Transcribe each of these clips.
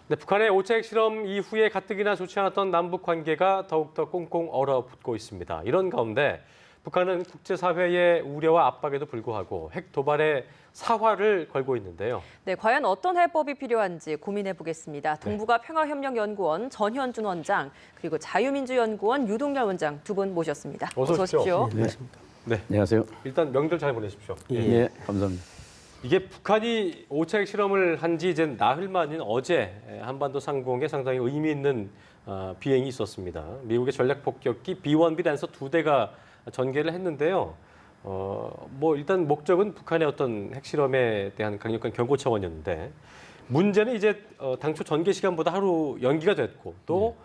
네, 북한의 5차 핵실험 이후에 가뜩이나 좋지 않았던 남북 관계가 더욱더 꽁꽁 얼어붙고 있습니다. 이런 가운데 북한은 국제사회의 우려와 압박에도 불구하고 핵 도발에 사활을 걸고 있는데요. 네, 과연 어떤 해법이 필요한지 고민해 보겠습니다. 동북아 평화협력연구원 전현준 원장, 그리고 자유민주연구원 유동열 원장 두 분 모셨습니다. 어서 오십시오. 네. 네, 안녕하세요. 일단 명절 잘 보내십시오. 예, 감사합니다. 이게 북한이 5차 핵실험을 한 지 이제 나흘 만인 어제 한반도 상공에 상당히 의미 있는 비행이 있었습니다. 미국의 전략폭격기 B-1B 랜서 2대가 전개를 했는데요. 뭐 일단 목적은 북한의 어떤 핵실험에 대한 강력한 경고 차원이었는데 문제는 이제 당초 전개 시간보다 하루 연기가 됐고 또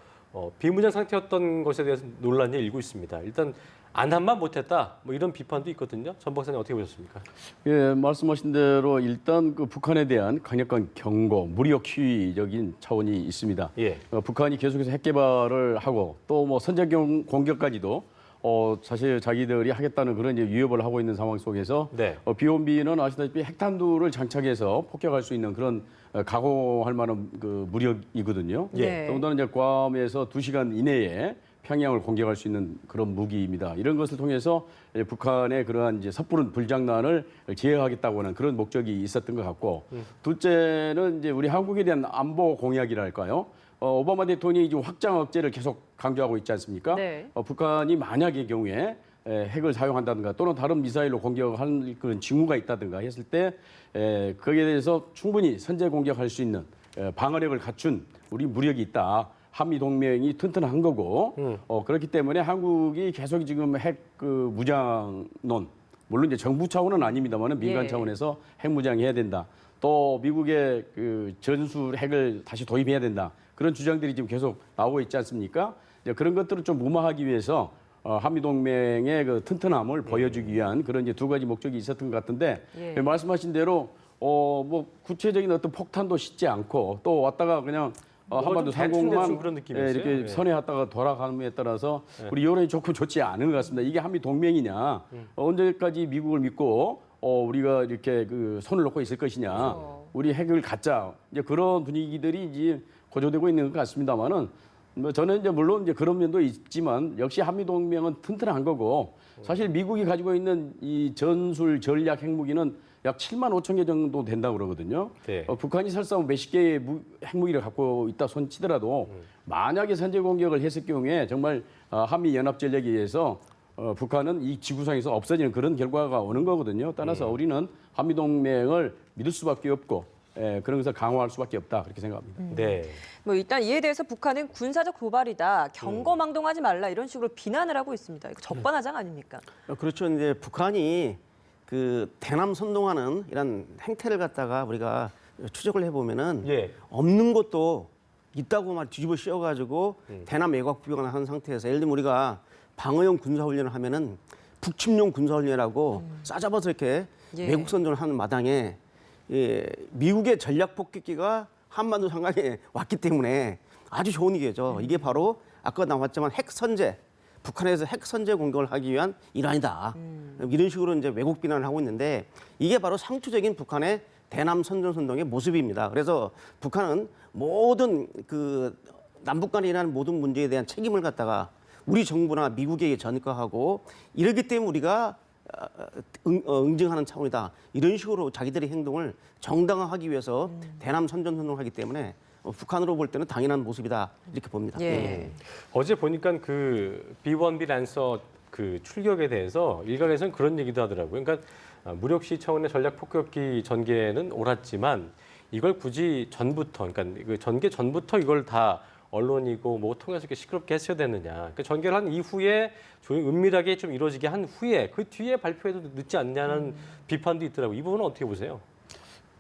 비무장 상태였던 것에 대해서 논란이 일고 있습니다. 일단 안함만 못했다 뭐 이런 비판도 있거든요. 전 박사님 어떻게 보셨습니까? 예, 말씀하신 대로 일단 그 북한에 대한 강력한 경고, 무력 시위적인 차원이 있습니다. 예. 북한이 계속해서 핵 개발을 하고 또 뭐 선제 공격까지도 사실 자기들이 하겠다는 그런 이제 위협을 하고 있는 상황 속에서 네. 비온비는 아시다시피 핵탄두를 장착해서 폭격할 수 있는 그런 가공할 만한 그 무력이거든요. 예. 더군다나 이제 괌에서 2시간 이내에 평양을 공격할 수 있는 그런 무기입니다. 이런 것을 통해서 북한의 그러한 이제 섣부른 불장난을 제어하겠다고 하는 그런 목적이 있었던 것 같고, 둘째는 이제 우리 한국에 대한 안보 공약이랄까요? 오바마 대통령이 지금 확장 억제를 계속 강조하고 있지 않습니까? 네. 북한이 만약의 경우에 핵을 사용한다든가 또는 다른 미사일로 공격할 그런 징후가 있다든가 했을 때 거기에 대해서 충분히 선제 공격할 수 있는 방어력을 갖춘 우리 무력이 있다. 한미 동맹이 튼튼한 거고 그렇기 때문에 한국이 계속 지금 핵 그 무장론 물론 이제 정부 차원은 아닙니다만은 민간 예. 차원에서 핵 무장해야 된다. 또 미국의 그 전술 핵을 다시 도입해야 된다. 그런 주장들이 지금 계속 나오고 있지 않습니까? 이제 그런 것들을 좀 무마하기 위해서 한미 동맹의 그 튼튼함을 보여주기 위한 그런 이제 두 가지 목적이 있었던 것 같은데 예. 말씀하신 대로 뭐 구체적인 어떤 폭탄도 싣지 않고 또 왔다가 그냥 한반도 좀 대충 상공만 그런 느낌이었어요. 이렇게 예. 선회했다가 돌아감에 따라서 우리 여론이 좋고 좋지 않은 것 같습니다. 이게 한미 동맹이냐? 언제까지 미국을 믿고 우리가 이렇게 그 손을 놓고 있을 것이냐? 그렇죠. 우리 핵을 갖자. 이제 그런 분위기들이 이제 고조되고 있는 것 같습니다만은 뭐 저는 이제 물론 이제 그런 면도 있지만 역시 한미 동맹은 튼튼한 거고 사실 미국이 가지고 있는 이 전술 전략 핵무기는 약 7만 5천 개 정도 된다고 그러거든요. 네. 북한이 설사 몇십 개의 핵무기를 갖고 있다 손치더라도 만약에 선제 공격을 했을 경우에 정말 한미 연합 전략에 의해서 북한은 이 지구상에서 없어지는 그런 결과가 오는 거거든요. 따라서 우리는 한미 동맹을 믿을 수밖에 없고 그런 것을 강화할 수밖에 없다 그렇게 생각합니다. 네. 뭐 일단 이에 대해서 북한은 군사적 도발이다, 경거망동하지 말라 이런 식으로 비난을 하고 있습니다. 이거 적반하장 아닙니까? 그렇죠. 이제 북한이 그 대남 선동하는 이런 행태를 갖다가 우리가 추적을 해보면은 예. 없는 것도 있다고 막 뒤집어 씌워가지고 대남 외곽부경을 한 상태에서 예를 들면 우리가 방어용 군사훈련을 하면은 북침용 군사훈련이라고 싸잡아서 이렇게 예. 외국 선전을 하는 마당에 미국의 전략 폭격기가 한반도 상강에 왔기 때문에 아주 좋은 기회죠. 이게 바로 아까 나왔지만 핵 선제. 북한에서 핵 선제 공격을 하기 위한 일환이다. 이런 식으로 이제 왜곡 비난을 하고 있는데 이게 바로 상투적인 북한의 대남 선전선동의 모습입니다. 그래서 북한은 모든 그 남북 간에 일어나는 모든 문제에 대한 책임을 갖다가 우리 정부나 미국에게 전가하고 이러기 때문에 우리가 응징하는 차원이다. 이런 식으로 자기들의 행동을 정당화하기 위해서 대남 선전선동을 하기 때문에 북한으로 볼 때는 당연한 모습이다 이렇게 봅니다. 예. 어제 보니까 그 B-1B 랜서 그 출격에 대해서 일각에서는 그런 얘기도 하더라고요. 그러니까 무력시 차원의 전략 폭격기 전개는 옳았지만 이걸 굳이 전부터, 그러니까 그 전개 전부터 이걸 다 언론이고 뭐 통해서 이렇게 시끄럽게 했어야 되느냐. 그러니까 전개를 한 이후에 조용히 은밀하게 좀 이루어지게 한 후에 그 뒤에 발표해도 늦지 않냐는 비판도 있더라고요. 이 부분은 어떻게 보세요?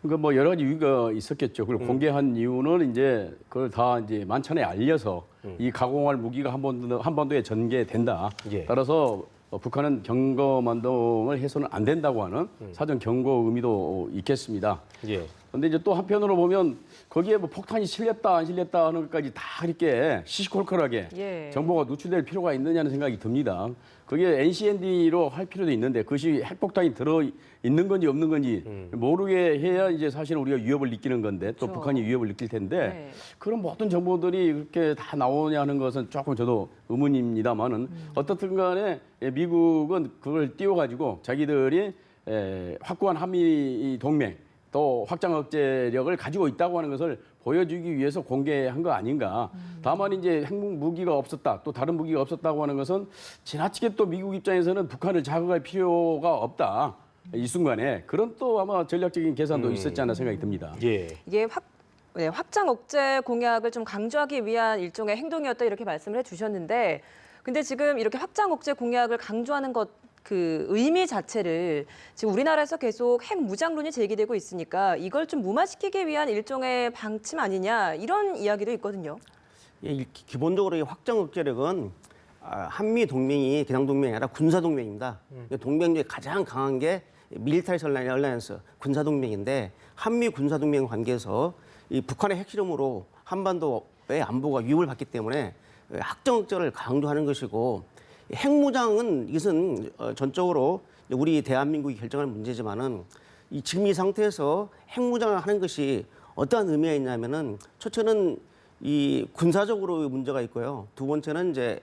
그러니까 뭐 여러 가지 이유가 있었겠죠. 그리고 공개한 이유는 이제 그걸 다 이제 만천에 알려서 이 가공할 무기가 한반도에 전개된다. 예. 따라서 북한은 경거만동을 해서는 안 된다고 하는 사전 경고 의미도 있겠습니다. 예. 근데 이제 또 한편으로 보면 거기에 뭐 폭탄이 실렸다 안 실렸다 하는 것까지 다 이렇게 시시콜콜하게 예. 정보가 노출될 필요가 있느냐는 생각이 듭니다. 그게 NCND로 할 필요도 있는데 그것이 핵폭탄이 들어 있는 건지 없는 건지 모르게 해야 이제 사실은 우리가 위협을 느끼는 건데 또 그렇죠. 북한이 위협을 느낄 텐데 네. 그런 모든 정보들이 그렇게 다 나오냐 하는 것은 조금 저도 의문입니다만은 어떻든 간에 미국은 그걸 띄워가지고 자기들이 확고한 한미 동맹 또 확장 억제력을 가지고 있다고 하는 것을 보여주기 위해서 공개한 거 아닌가. 다만 이제 핵 무기가 없었다, 또 다른 무기가 없었다고 하는 것은 지나치게 또 미국 입장에서는 북한을 자극할 필요가 없다. 이 순간에 그런 또 아마 전략적인 계산도 있었지 않나 생각이 듭니다. 예. 이게 확장 억제 공약을 좀 강조하기 위한 일종의 행동이었다 이렇게 말씀을 해주셨는데, 근데 지금 이렇게 확장 억제 공약을 강조하는 것 그 의미 자체를 지금 우리나라에서 계속 핵 무장론이 제기되고 있으니까 이걸 좀 무마시키기 위한 일종의 방침 아니냐 이런 이야기도 있거든요. 예, 기본적으로 이 확장 억제력은 한미 동맹이 그냥 동맹이 아니라 군사 동맹입니다. 동맹 중에 가장 강한 게 밀리터리 얼라이언스 군사 동맹인데 한미 군사 동맹 관계에서 이 북한의 핵실험으로 한반도의 안보가 위협을 받기 때문에 확장 억제를 강조하는 것이고, 핵무장은 이것은 전적으로 우리 대한민국이 결정하는 문제지만은 지금 이 상태에서 핵무장을 하는 것이 어떠한 의미가 있냐면은 첫째는 이 군사적으로 문제가 있고요. 두 번째는 이제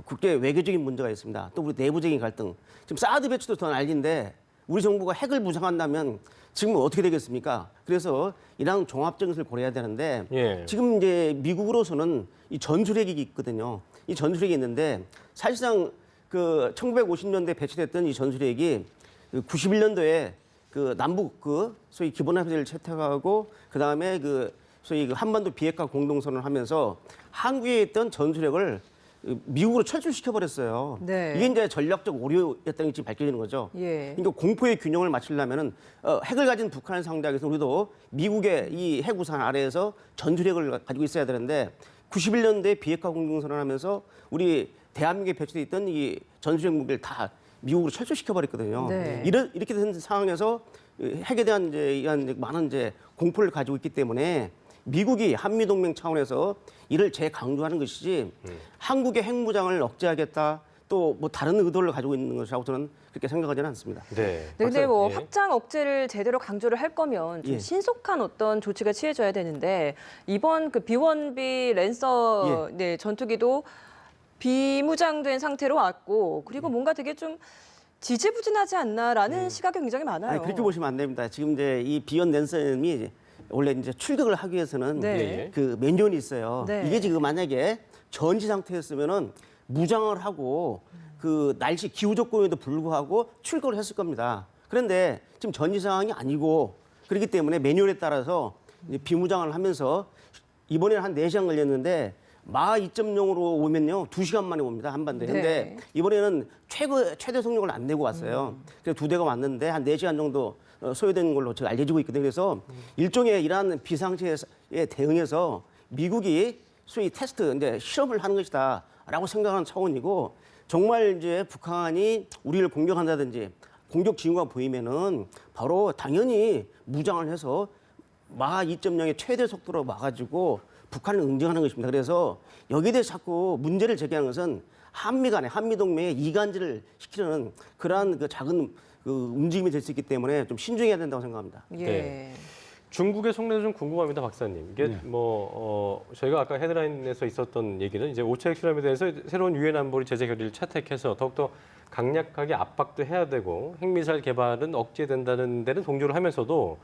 국제 외교적인 문제가 있습니다. 또 우리 내부적인 갈등. 지금 사드 배치도 더 난리인데 우리 정부가 핵을 무장한다면 지금 어떻게 되겠습니까? 그래서 이런 종합적인 것을 고려해야 되는데 예. 지금 이제 미국으로서는 이 전술핵이 있거든요. 이 전술핵이 있는데 사실상 그 1950년대 배치됐던 이 전술핵이 91년도에 그 남북 그 소위 기본합의를 채택하고 그 다음에 그 소위 그 한반도 비핵화 공동선언을 하면서 한국에 있던 전술핵을 미국으로 철수시켜 버렸어요. 네. 이게 이제 전략적 오류였다는 게 지금 밝혀지는 거죠. 예. 그러니까 공포의 균형을 맞추려면은 핵을 가진 북한을 상대하기 위해서 우리도 미국의 이 핵 우산 아래에서 전술핵을 가지고 있어야 되는데 91년도에 비핵화 공동선언하면서 우리 대한민국에 배치돼 있던 이 전술핵 무기를 다 미국으로 철수시켜 버렸거든요. 네. 이렇게 된 상황에서 핵에 대한 이제 이런 많은 이제 공포를 가지고 있기 때문에 미국이 한미 동맹 차원에서 이를 재강조하는 것이지 한국의 핵무장을 억제하겠다 또 뭐 다른 의도를 가지고 있는 것이라고 저는 그렇게 생각하지는 않습니다. 네. 네, 근데 박사- 뭐 예. 확장 억제를 제대로 강조를 할 거면 좀 예. 신속한 어떤 조치가 취해져야 되는데 이번 그 B1B 랜서 네, 전투기도 비무장된 상태로 왔고 그리고 뭔가 되게 좀 지지부진하지 않나라는 시각이 굉장히 많아요. 아니, 그렇게 보시면 안 됩니다. 지금 이제 이 비언 랜섬이 원래 이제 출격을 하기 위해서는 네. 예. 그 매뉴얼이 있어요. 네. 이게 지금 만약에 전지 상태였으면은 무장을 하고 그 날씨 기후 조건에도 불구하고 출격을 했을 겁니다. 그런데 지금 전지 상황이 아니고 그렇기 때문에 매뉴얼에 따라서 이제 비무장을 하면서 이번에는 한 4시간 걸렸는데 마 2.0으로 오면요 2시간 만에 옵니다 한반도에. 네. 근데 이번에는 최대 속력을 안 내고 왔어요. 그래서 2대가 왔는데 한 4시간 정도 소요되는 걸로 제가 알려지고 있거든요. 그래서 일종의 이러한 비상시에 대응해서 미국이 소위 테스트 이제 실험을 하는 것이다라고 생각하는 차원이고, 정말 이제 북한이 우리를 공격한다든지 공격 징후가 보이면은 바로 당연히 무장을 해서 마 2.0의 최대 속도로 막아주고 북한을 응징하는 것입니다. 그래서 여기에 대해서 자꾸 문제를 제기하는 것은 한미 간에 한미 동맹의 이간질을 시키는 그러한 그 작은 그 움직임이 될 수 있기 때문에 좀 신중해야 된다고 생각합니다. 예. 네. 중국의 속내도 좀 궁금합니다, 박사님. 이게 네. 저희가 아까 헤드라인에서 있었던 얘기는 이제 오차 핵 실험에 대해서 새로운 유엔 안보리 제재 결의를 채택해서 더욱더 강력하게 압박도 해야 되고 핵미사일 개발은 억제된다는 데는 동조를 하면서도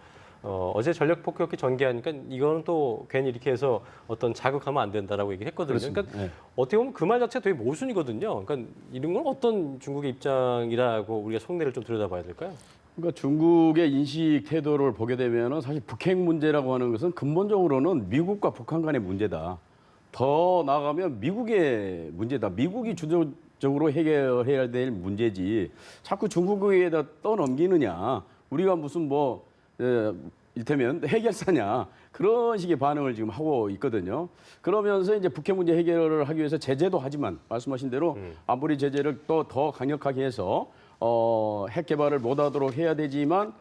어제 전력 폭격기 전개하니까 이거는 또 괜히 이렇게 해서 어떤 자극하면 안 된다라고 얘기를 했거든요. 그렇습니다. 그러니까 네. 어떻게 보면 그 말 자체가 되게 모순이거든요. 그러니까 이런 건 어떤 중국의 입장이라고 우리가 속내를 좀 들여다봐야 될까요? 그러니까 중국의 인식 태도를 보게 되면은 사실 북핵 문제라고 하는 것은 근본적으로는 미국과 북한 간의 문제다. 더 나아가면 미국의 문제다. 미국이 주도적으로 해결해야 될 문제지. 자꾸 중국에다 떠넘기느냐. 우리가 무슨 이를테면 해결사냐. 그런 식의 반응을 지금 하고 있거든요. 그러면서 이제 북핵 문제 해결을 하기 위해서 제재도 하지만 말씀하신 대로 안보리 제재를 또 더 강력하게 해서 핵 개발을 못하도록 해야 되지만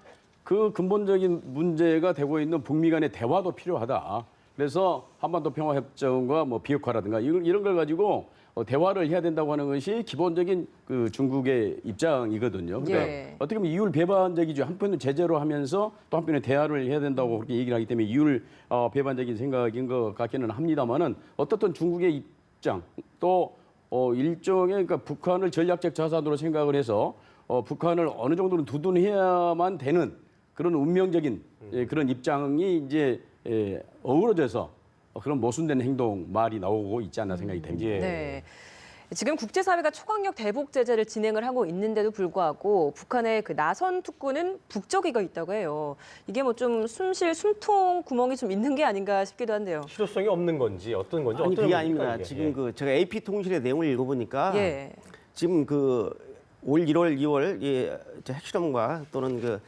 그 근본적인 문제가 되고 있는 북미 간의 대화도 필요하다. 그래서 한반도 평화협정과 뭐 비핵화라든가 이런 걸 가지고 대화를 해야 된다고 하는 것이 기본적인 그 중국의 입장이거든요. 그러니까 예. 어떻게 보면 이율 배반적이죠. 한편은 제재로 하면서 또 한편은 대화를 해야 된다고 그렇게 얘기를 하기 때문에 이율 배반적인 생각인 것 같기는 합니다만은 어떻든 중국의 입장 또 일종의 그러니까 북한을 전략적 자산으로 생각을 해서 북한을 어느 정도는 두둔해야만 되는 그런 운명적인 그런 입장이 이제 어우러져서 그런 모순된 행동 말이 나오고 있지 않나 생각이 됩니다. 예. 네. 지금 국제사회가 초강력 대북 제재를 진행을 하고 있는데도 불구하고 북한의 그 나선 특구는 북적이가 있다고 해요. 이게 뭐 좀 숨통 구멍이 좀 있는 게 아닌가 싶기도 한데요. 실효성이 없는 건지 어떤 건지 아니 어떤 그게 겁니까, 아닙니다. 이게? 지금 예. 그 제가 AP 통신의 내용을 읽어보니까 예. 지금 그 올 1월, 2월 핵실험과 또는 그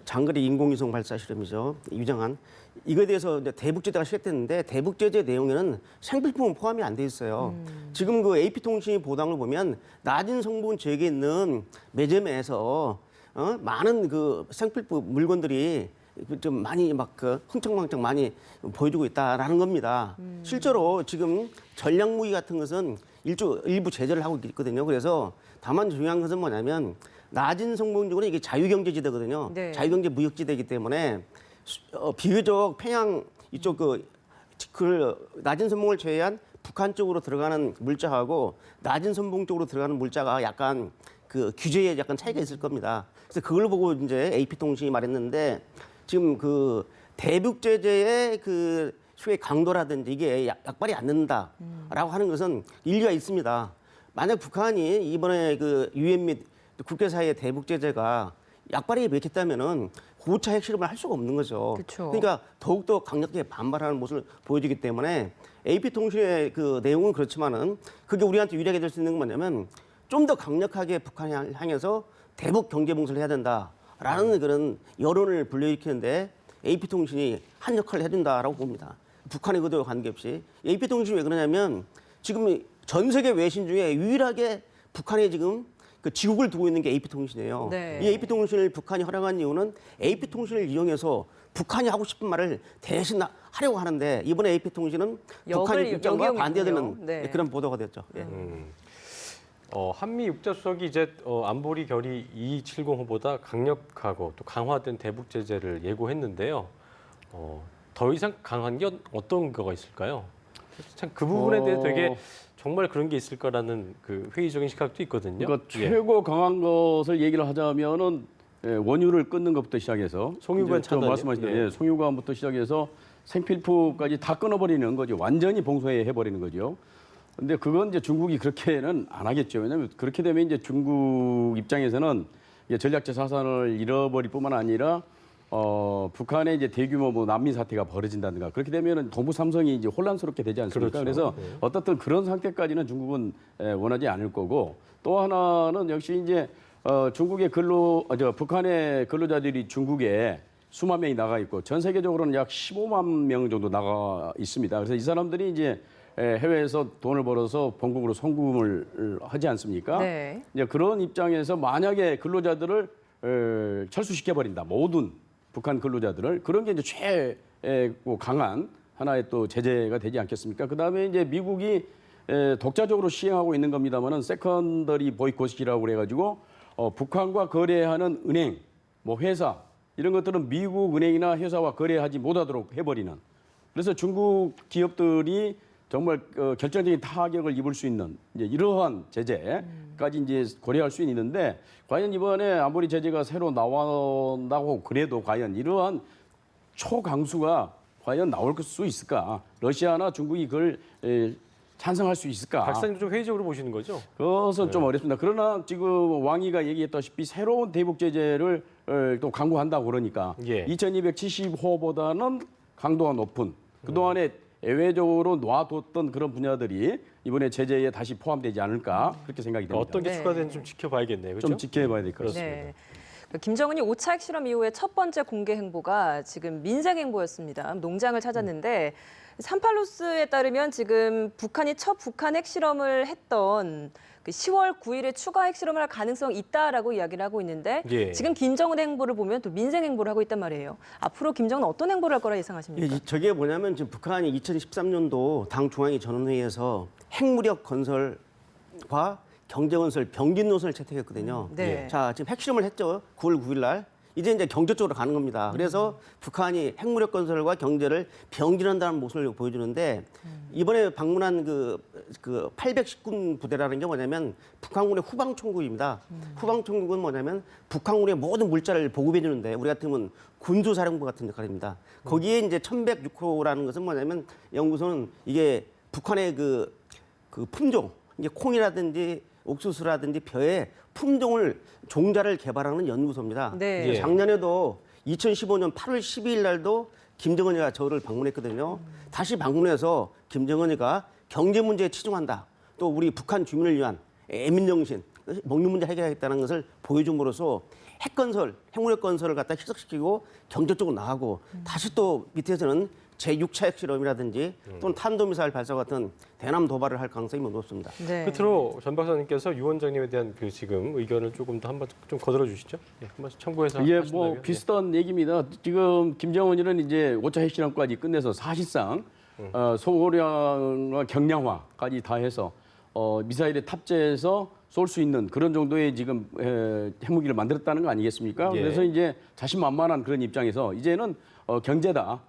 장거리 인공위성 발사 실험이죠. 유정한 이거에 대해서 이제 대북 제재가 시작됐는데 대북 제재 내용에는 생필품은 포함이 안 돼 있어요. 지금 그 AP 통신이 보도한 걸 보면 낮은 성분 제기에 있는 매점에서 많은 그 생필품 물건들이 좀 많이 막 그 흥청망청 많이 보여주고 있다라는 겁니다. 실제로 지금 전략 무기 같은 것은 일부 제재를 하고 있거든요. 그래서 다만 중요한 것은 뭐냐면 낮은 성분적으로 이게 자유경제지대거든요. 네. 자유경제 무역지대이기 때문에 비교적 평양 이쪽 그 낮은 선봉을 제외한 북한 쪽으로 들어가는 물자하고 낮은 선봉 쪽으로 들어가는 물자가 약간 그 규제에 약간 차이가 있을 겁니다. 그래서 그걸 보고 이제 AP통신이 말했는데 지금 그 대북 제재의 그 수의 강도라든지 이게 약발이 안 된다라고 하는 것은 일리가 있습니다. 만약 북한이 이번에 그 유엔 및 국제사회의 대북 제재가 약발이 맺혔다면은 고차 핵실험을 할 수가 없는 거죠. 그쵸. 그러니까 더욱더 강력하게 반발하는 모습을 보여주기 때문에 AP통신의 그 내용은 그렇지만은 그게 우리한테 유리하게 될 수 있는 건 뭐냐면 좀 더 강력하게 북한을 향해서 대북 경제 봉쇄를 해야 된다라는 그런 여론을 불러일으키는데 AP통신이 한 역할을 해준다라고 봅니다. 북한의 의도와 관계없이. AP통신이 왜 그러냐면 지금 전 세계 외신 중에 유일하게 북한에 지금 그 지국을 두고 있는 게 AP통신이에요. 네. 이 AP통신을 북한이 허락한 이유는 AP통신을 이용해서 북한이 하고 싶은 말을 대신 하려고 하는데 이번에 AP통신은 북한의 입장과 역이용이군요. 반대되는 네. 그런 보도가 됐죠. 예. 한미 육자수석이 이제 안보리 결의 2270호보다 강력하고 또 강화된 대북 제재를 예고했는데요. 더 이상 강한 게 어떤 거가 있을까요? 참 그 부분에 대해 되게 정말 그런 게 있을 거라는 그 회의적인 시각도 있거든요. 그러니까 예. 최고 강한 것을 얘기를 하자면은 원유를 끊는 것부터 시작해서 송유관 이제 저 차단이요? 말씀하신 대로 예. 송유관부터 시작해서 생필품까지 다 끊어버리는 거죠. 완전히 봉쇄해 버리는 거죠. 근데 그건 이제 중국이 그렇게는 안 하겠죠. 왜냐하면 그렇게 되면 이제 중국 입장에서는 이제 전략적 자산을 잃어버릴 뿐만 아니라 북한의 이제 대규모 뭐 난민 사태가 벌어진다든가 그렇게 되면은 동부 삼성이 이제 혼란스럽게 되지 않습니까? 그렇죠. 그래서 네. 어떻든 그런 상태까지는 중국은 원하지 않을 거고 또 하나는 역시 이제 중국의 북한의 근로자들이 중국에 수만 명이 나가 있고 전 세계적으로는 약 15만 명 정도 나가 있습니다. 그래서 이 사람들이 이제 해외에서 돈을 벌어서 본국으로 송금을 하지 않습니까? 네. 이제 그런 입장에서 만약에 근로자들을 철수시켜 버린다. 모든 북한 근로자들을 그런 게 이제 최고 강한 하나의 또 제재가 되지 않겠습니까? 그다음에 이제 미국이 독자적으로 시행하고 있는 겁니다만은 세컨더리 보이콧이라고 그래가지고 북한과 거래하는 은행, 뭐 회사 이런 것들은 미국 은행이나 회사와 거래하지 못하도록 해버리는. 그래서 중국 기업들이 정말 결정적인 타격을 입을 수 있는 이제 이러한 제재까지 이제 고려할 수 있는데 과연 이번에 안보리 제재가 새로 나온다고 그래도 과연 이러한 초강수가 과연 나올 수 있을까? 러시아나 중국이 그걸 찬성할 수 있을까? 박사님도 좀 회의적으로 보시는 거죠? 그것은 좀 어렵습니다. 그러나 지금 왕이가 얘기했다시피 새로운 대북 제재를 또 강구한다고 그러니까 예. 2270호보다는 강도가 높은 그동안에 예외적으로 놔뒀던 그런 분야들이 이번에 제재에 다시 포함되지 않을까 그렇게 생각이 됩니다. 어떤 게 네. 추가되는지 좀 지켜봐야겠네요. 그렇죠? 좀 지켜봐야 될 것 같습니다. 네. 김정은이 5차 핵실험 이후에 첫 번째 공개 행보가 지금 민생 행보였습니다. 농장을 찾았는데 산팔루스에 따르면 지금 북한이 첫 북한 핵실험을 했던 그 10월 9일에 추가 핵실험을 할 가능성이 있다라고 이야기를 하고 있는데 예. 지금 김정은 행보를 보면 또 민생 행보를 하고 있단 말이에요. 앞으로 김정은 어떤 행보를 할 거라 예상하십니까? 저게 뭐냐면 지금 북한이 2013년도 당 중앙위 전원회의에서 핵무력 건설과 경제 건설 병진 노선을 채택했거든요. 네. 자, 지금 핵실험을 했죠. 9월 9일 날. 이제 경제 쪽으로 가는 겁니다. 그래서 북한이 핵무력 건설과 경제를 병진한다는 모습을 보여주는데 이번에 방문한 그 819군 부대라는 게 뭐냐면 북한군의 후방총국입니다. 후방총국은 뭐냐면 북한군의 모든 물자를 보급해 주는데 우리 같으면 군수사령부 같은 역할입니다. 거기에 이제 1106호라는 것은 뭐냐면 연구소는 이게 북한의 그 품종, 이게 콩이라든지 옥수수라든지 벼의 품종을 종자를 개발하는 연구소입니다. 네. 예. 작년에도 2015년 8월 12일 날도 김정은이가 저를 방문했거든요. 다시 방문해서 김정은이가 경제 문제에 치중한다. 또 우리 북한 주민을 위한 애민정신, 먹는 문제 해결하겠다는 것을 보여줌으로써 핵건설, 핵무력 건설을 갖다 희석시키고 경제 쪽으로 나가고 다시 또 밑에서는 제6차 핵실험이라든지 또는 탄도미사일 발사 같은 대남 도발을 할 가능성이 높습니다. 네. 끝으로 전 박사님께서 유 원장님에 대한 그 지금 의견을 조금 더 한번 좀 거들어 주시죠. 예, 한번 참고해서. 예, 하신다면. 뭐 비슷한 얘기입니다. 지금 김정은이는 이제 5차 핵실험까지 끝내서 사실상 소고량과 경량화까지 다 해서 미사일에 탑재해서 쏠 수 있는 그런 정도의 지금 핵무기를 만들었다는 거 아니겠습니까? 예. 그래서 이제 자신만만한 그런 입장에서 이제는 경제다.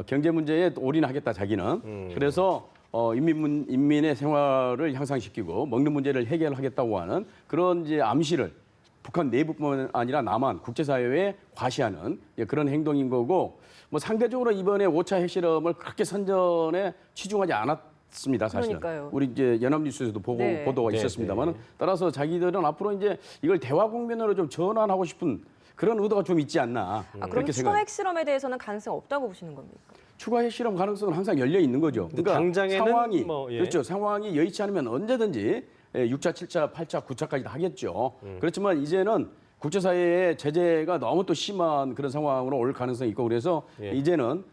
경제 문제에 올인하겠다 자기는. 그래서 인민의 생활을 향상시키고 먹는 문제를 해결하겠다고 하는 그런 이제 암시를 북한 내부뿐만 아니라 남한 국제사회에 과시하는 그런 행동인 거고 뭐 상대적으로 이번에 5차 핵실험을 그렇게 선전에 치중하지 않았습니다. 사실은. 그러니까요. 우리 이제 연합뉴스에서도 네. 보도가 네, 있었습니다만 네. 따라서 자기들은 앞으로 이제 이걸 대화 국면으로 좀 전환하고 싶은 그런 의도가 좀 있지 않나 아, 그럼 그렇게 추가 생각. 핵실험에 대해서는 가능성 없다고 보시는 겁니까? 추가 핵실험 가능성은 항상 열려 있는 거죠. 그러니까 당장에는 상황이 뭐, 예. 그렇죠. 상황이 여의치 않으면 언제든지 6차, 7차, 8차, 9차까지 하겠죠. 그렇지만 이제는 국제사회의 제재가 너무 또 심한 그런 상황으로 올 가능성이 있고 그래서 예. 이제는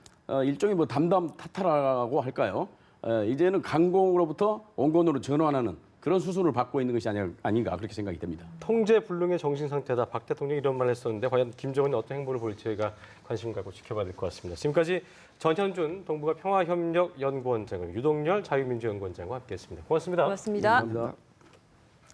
일종의 뭐 담담 타타라고 할까요? 이제는 강공으로부터 온건으로 전환하는 그런 수순을 받고 있는 것이 아닌가 그렇게 생각이 됩니다. 통제 불능의 정신 상태다. 박 대통령이 이런 말을 했었는데 과연 김정은이 어떤 행보를 볼지 저희가 관심 갖고 지켜봐야 될 것 같습니다. 지금까지 전현준 동북아 평화협력연구원장을 유동열 자유민주연구원장과 함께했습니다. 고맙습니다. 고맙습니다. 감사합니다.